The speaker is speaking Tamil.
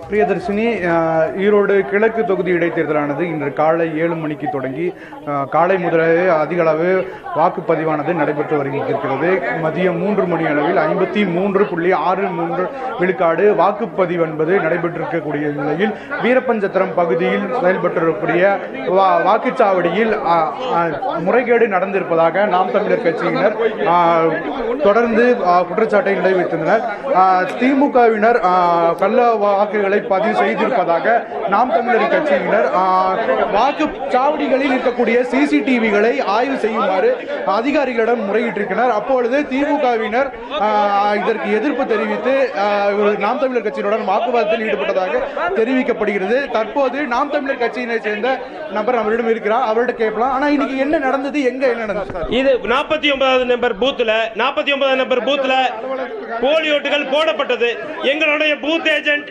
பிரியதர்ஷினி, ஈரோடு கிழக்கு தொகுதி இடைத்தேர்தலானது இன்று காலை 7 மணிக்கு தொடங்கி காலை முதலே அதிக அளவு வாக்குப்பதிவானது நடைபெற்று வருகிறது. மதியம் 3 மணி அளவில் 53.63 விழுக்காடு வாக்குப்பதிவு என்பது நடைபெற்றிருக்கக்கூடிய நிலையில் வீரப்பஞ்சத்திரம் பகுதியில் செயல்பட்டிருக்கக்கூடிய வாக்குச்சாவடியில் முறைகேடு நடந்திருப்பதாக நாம் தமிழர் கட்சியினர் தொடர்ந்து குற்றச்சாட்டை நிறைவேற்றினர். திமுகவினர் கள்ள வாக்குகளை பதிவு செய்திருப்பதாக நாம் தமிழர் கட்சியினர் வாக்குச்சாவடிகளில் இருக்கக்கூடிய சிசிடிவிகளை ஆய்வு செய்யுமாறு அதிகாரிகளிடம் முறையிட்டிருக்கிறார். அப்பொழுது திமுகவினர் இதற்கு எதிர்ப்பு தெரிவித்து நாம் தமிழர் கட்சியினுடன் வாக்குவாதத்தில் ஈடுபட்டதாக தெரிவிக்கப்படுகிறது. தற்போது நாம் தமிழர் கட்சியினை சேர்ந்த நபர் நம்மளிடம் இருக்கிறார், அவர்கிட்ட கேட்கலாம். ஆனா இன்னைக்கு என்ன நடந்தது, எங்க என்ன நடந்தது? இது 49 நம்பர் பூத்ல போலி ஓட்டுகள் போடப்பட்டது. எங்களுடைய பூத் ஏஜென்ட்